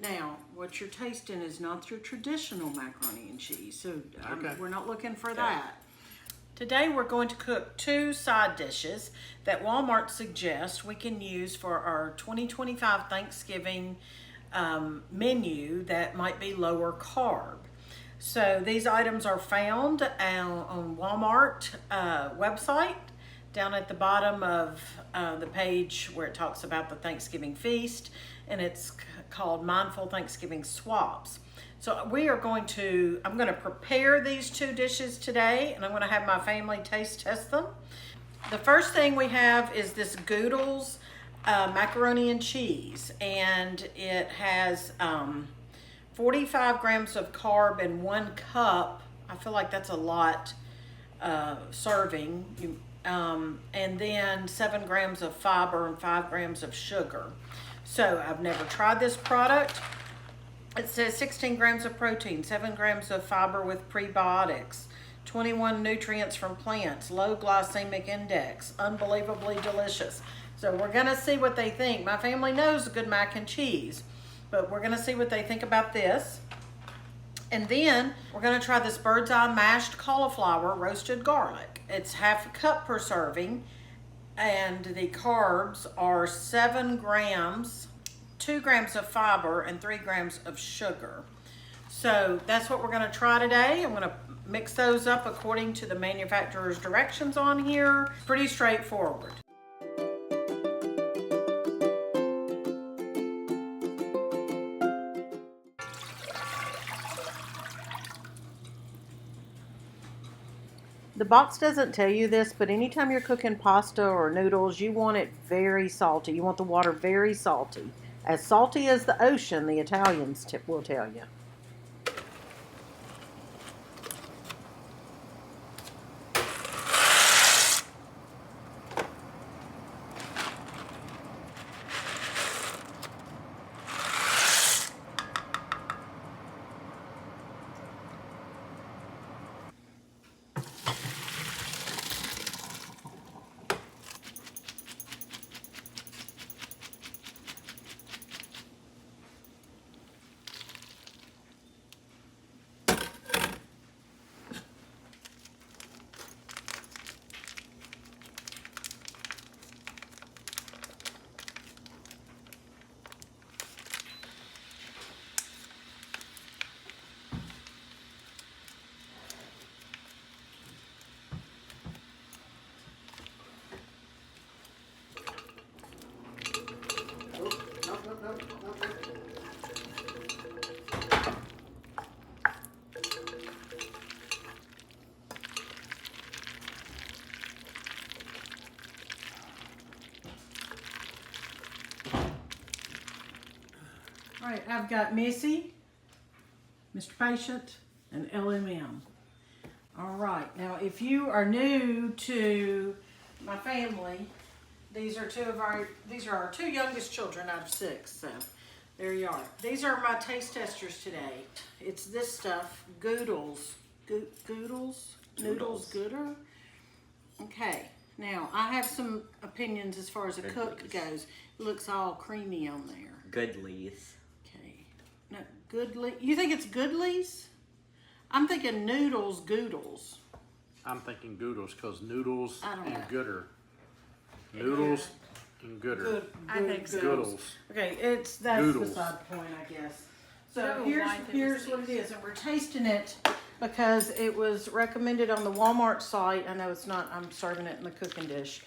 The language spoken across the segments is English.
Now, what you're tasting is not your traditional macaroni and cheese, so we're not looking for that. Today we're going to cook 2 side dishes that Walmart suggests we can use for our 2025 Thanksgiving menu that might be lower carb. So these items are found on Walmart website down at the bottom of the page where it talks about the Thanksgiving feast, and it's called Mindful Thanksgiving Swaps. So I'm going to prepare these 2 dishes today, and I'm going to have my family taste test them. The first thing we have is this Goodles macaroni and cheese, and it has 45 grams of carb in 1 cup. I feel like that's a lot serving. And then 7 grams of fiber and 5 grams of sugar. So I've never tried this product. It says 16 grams of protein, 7 grams of fiber with prebiotics, 21 nutrients from plants, low glycemic index, unbelievably delicious. So we're gonna see what they think. My family knows good mac and cheese, but we're gonna see what they think about this. And then we're gonna try this Birds Eye Mashed Cauliflower roasted garlic. It's half a cup per serving, and the carbs are 7 grams, 2 grams of fiber, and 3 grams of sugar. So that's what we're gonna try today. I'm gonna mix those up according to the manufacturer's directions on here. Pretty straightforward. The box doesn't tell you this, but anytime you're cooking pasta or noodles, you want it very salty. You want the water very salty. As salty as the ocean, the Italians will tell you. All right, I've got Missy, Mr. Patient, and LMM. All right, now if you are new to my family, these are our 2 youngest children out of 6, so there you are. These are my taste testers today. It's this stuff, Goodles, Noodles Gooder. Okay, now I have some opinions as far as a cook goes. It looks all creamy on there. Goodlies. Okay, no, Goodly. You think it's Goodlies? I'm thinking Goodles. I'm thinking Goodles because noodles and know. gooder. Noodles and gooder. I think so. Goodles. Okay, that's Goodles. beside the point, I guess. So No, here's what it is, and we're tasting it because it was recommended on the Walmart site. I know it's not. I'm serving it in the cooking dish.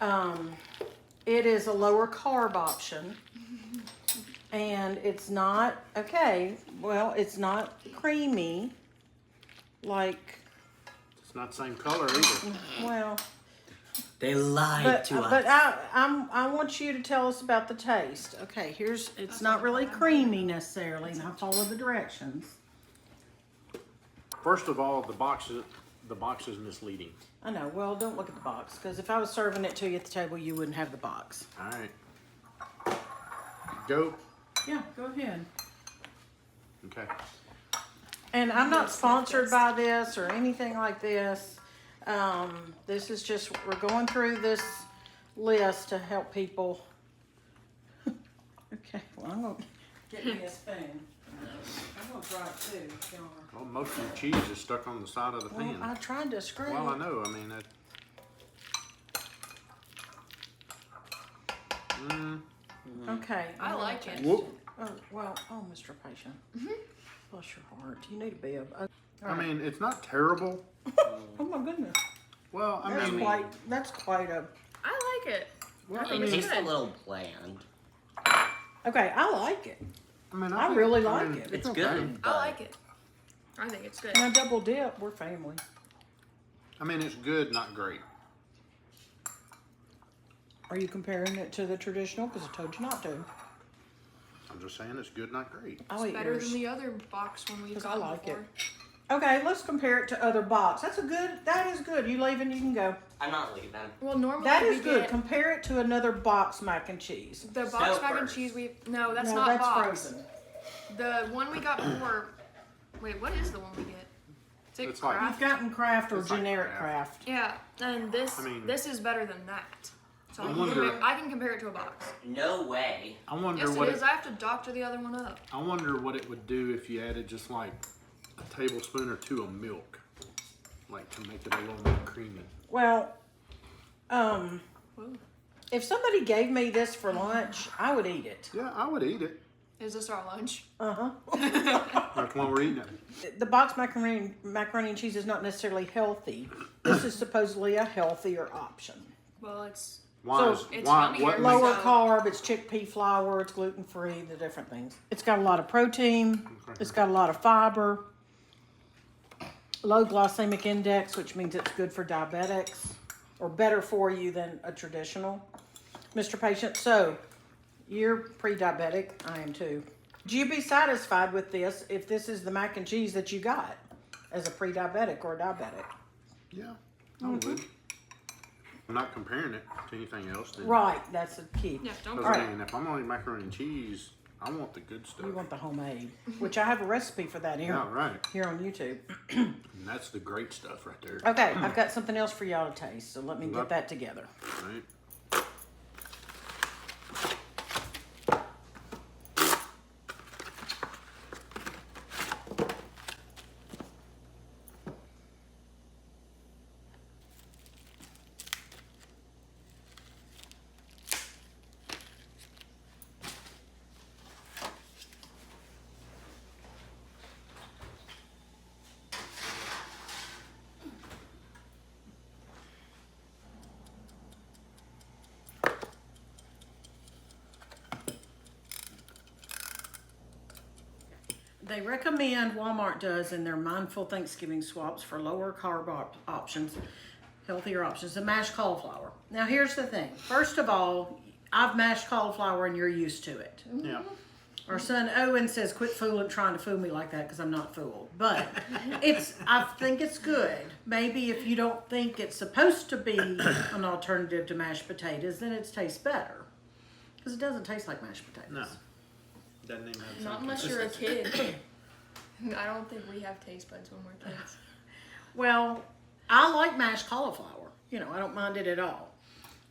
It is a lower carb option, and it's not well, it's not creamy like. It's not the same color either. Well. They lied to us. But I want you to tell us about the taste. Okay, it's not really creamy necessarily, and I follow the directions. First of all, the box is misleading. I know, well, don't look at the box, because if I was serving it to you at the table, you wouldn't have the box. All right. Go. Yeah, go ahead. Okay. And I'm not sponsored by this or anything like this. This is just, we're going through this list to help people. Okay, well, Get me a spoon. I'm gonna try it too, John. Well, most of the cheese is stuck on the side of the Well, pan. I tried to scrape. Well, I know. I mean, that. Okay. I like it. Whoop. Oh, well, Mr. Patient. Bless your heart. You need a bib. I mean, it's not terrible. Oh my goodness. Well, I That's mean, quite a. I like it. Well, I think It it's tastes a good. little bland. Okay, I like it. I I really like it. It's okay. good. I like it. I think it's good. And I double dip. We're family. I mean, it's good, not great. Are you comparing it to the traditional? Because I told you not to. I'm just saying it's good, not great. I'll eat Better yours. than the other box when we've 'Cause I gone like before. it. Okay, let's compare it to other box. That is good. You leaving, you can go. I'm not leaving. Well, normally That we is good. get Compare it to another box mac and cheese. the box So mac and first. cheese. No, that's No, not that's box. frozen. The one we got before. Wait, what is the one we get? Is it It's like- Kraft? You've gotten Kraft or It's like generic Kraft. Kraft. Yeah, and this I mean- this is better than that. So I wonder- I can compare it to a box. No way. I wonder Yes, what it is. I have to doctor the other one up. I wonder what it would do if you added just like a tablespoon or two of milk, like to make it a little more creamy. Well, Whoa. if somebody gave me this for lunch, I would eat it. Yeah, I would eat it. Is this our lunch? That's why we're eating it. The box macaroni and cheese is not necessarily healthy. This is supposedly a healthier option. Well, it's Why? So- is, It's why? yummier. What? Lower So- carb, it's chickpea flour, it's gluten free, the different things. It's got a lot of protein, it's got a lot of fiber, low glycemic index, which means it's good for diabetics, or better for you than a traditional. Mr. Patient, so you're pre-diabetic, I am too. Would you be satisfied with this if this is the mac and cheese that you got as a pre-diabetic or a diabetic? Yeah, I would. I'm not comparing it to anything else. Then. Right, that's the key. yeah. Don't. Because All I right. mean, if I'm only macaroni and cheese, I want the good stuff. You want the homemade, which I have a recipe for that here, Yeah, right. here on YouTube. And that's the great stuff right there. Okay, I've got something else for y'all to taste, so let me Okay. get that together. Right. They recommend, Walmart does, in their Mindful Thanksgiving swaps for lower carb options, healthier options, the mashed cauliflower. Now here's the thing. First of all, I've mashed cauliflower and you're used to it. Yeah. Our son Owen says, quit trying to fool me like that because I'm not fooled. But I think it's good. Maybe if you don't think it's supposed to be an alternative to mashed potatoes, then it tastes better. Because it doesn't taste like mashed potatoes. No. Doesn't even have the Not same unless you're a consistency. kid. I don't think we have taste buds when we're kids. Well, I like mashed cauliflower. You know, I don't mind it at all.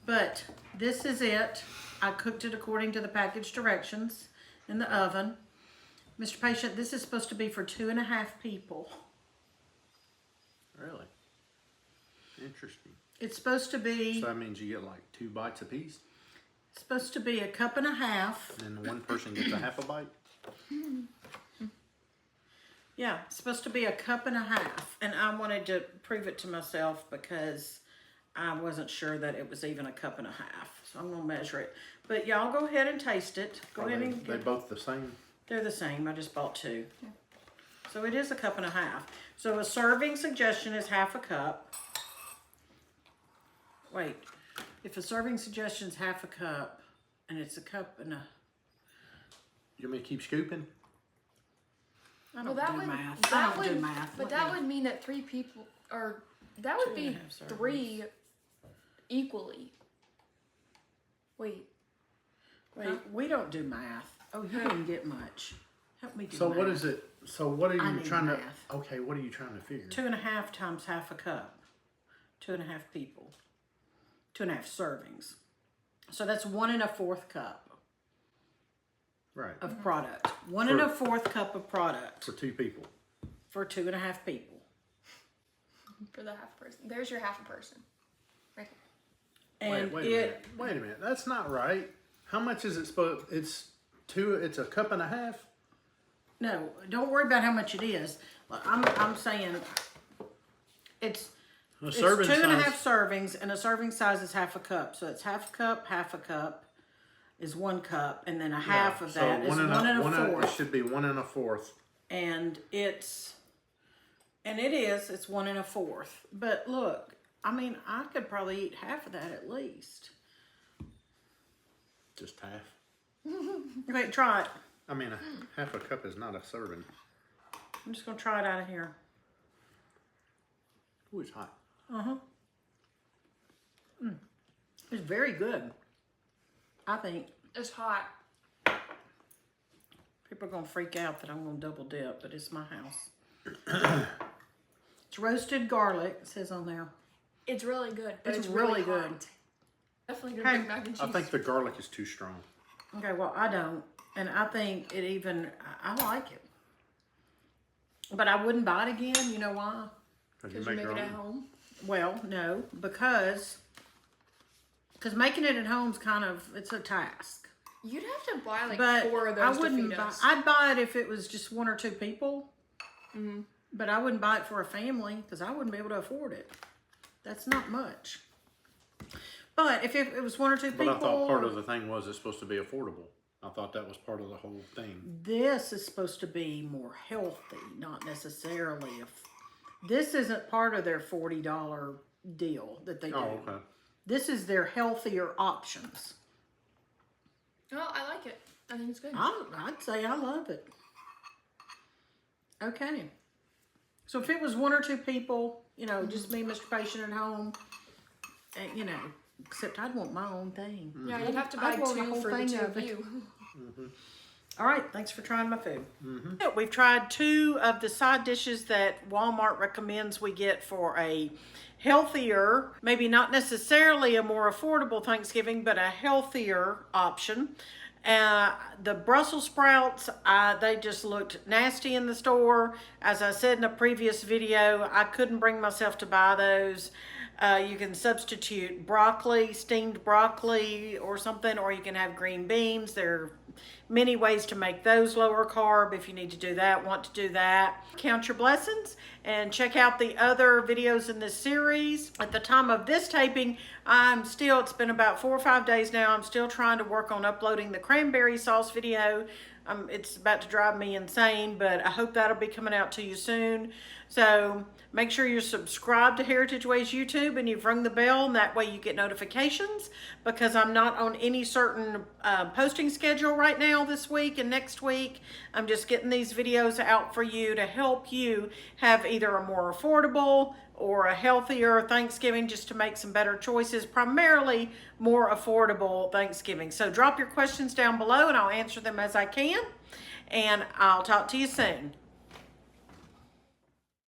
But this is it. I cooked it according to the package directions in the oven. Mr. Patient, this is supposed to be for 2.5 people. Really? Interesting. It's supposed to be So that means you get like 2 bites apiece, supposed to be 1.5 cups. and then one person gets a half a bite. Yeah, it's supposed to be 1.5 cups. And I wanted to prove it to myself because I wasn't sure that it was even 1.5 cups. So I'm gonna measure it. But y'all go ahead and taste it. Go Are ahead they, and they both the same? They're the same. I just bought 2. So it is 1.5 cups. So a serving suggestion is 1/2 cup. Wait, if a serving suggestion is 1/2 cup and it's 1 cup and a, You want me to keep scooping? I Well, don't that do would math. that I don't would do math. but Let that me- would mean that 3 people or that would be 2.5 servings. 3 equally. Wait. Wait, we don't do math. Oh, you didn't get much. Help me do So math. what is it? So what are I you need trying math. to? Okay, what are you trying to figure? 2.5 times 1/2 cup. 2.5 people. 2.5 servings. So that's 1 1/4 cup. Right. of product. 1 1/4 cup of product For 2 people. for 2.5 people. For the half person. There's your half a person. Right. And Wait a minute. That's not right. How much is it supposed? It's a cup and a half. no, don't worry about how much it is. I'm saying it's A it's serving 2.5 size. servings, and a serving size is half a cup. So it's half a cup is 1 cup, and then a half of that is 1 1/4. It should be 1 1/4. And it's 1 1/4. But look, I mean, I could probably eat half of that at least. Just half. Okay, try it. I mean, half a cup is not a serving. I'm just gonna try it out of here. Ooh, it's hot. It's very good. I think It's hot. people are gonna freak out that I'm gonna double dip, but it's my house. It's roasted garlic, it says on there. It's really good. But It's it's really really hot. good. Definitely Okay. gonna make mac and cheese. I think the garlic is too strong. Okay, well, I don't. And I think it even, I like it. But I wouldn't buy it again. You know why? Because you make it at home. Well, no, because making it at home's kind of, it's a task. You'd have to buy like But 4 of I those to wouldn't feed buy, us. I'd buy it if it was just 1 or 2 people. But I wouldn't buy it for a family because I wouldn't be able to afford it. That's not much. But if it was 1 or 2 people. But I thought part of the thing was it's supposed to be affordable. I thought that was part of the whole thing. This is supposed to be more healthy, not necessarily. This isn't part of their $40 deal that they do. Oh, okay. This is their healthier options. Oh, I like it. I think it's good. I'd say I love it. Okay. So if it was 1 or 2 people, just me, Mr. Patient at home, except I'd want my own thing. Yeah, you'd have to buy I'd want 2 for the thing 2 of of it. you. All right, thanks for trying my food. Yeah, we've tried 2 of the side dishes that Walmart recommends we get for a healthier, maybe not necessarily a more affordable Thanksgiving, but a healthier option. The Brussels sprouts, they just looked nasty in the store. As I said in a previous video, I couldn't bring myself to buy those. You can substitute broccoli, steamed broccoli or something, or you can have green beans. There are many ways to make those lower carb if you need to do that, want to do that. Count your blessings and check out the other videos in this series. At the time of this taping, it's been about 4 or 5 days now, I'm still trying to work on uploading the cranberry sauce video. It's about to drive me insane, but I hope that'll be coming out to you soon. So make sure you're subscribed to Heritage Ways YouTube and you've rung the bell, and that way you get notifications, because I'm not on any certain posting schedule right now this week and next week. I'm just getting these videos out for you to help you have either a more affordable or a healthier Thanksgiving, just to make some better choices, primarily more affordable Thanksgiving. So drop your questions down below and I'll answer them as I can, and I'll talk to you soon.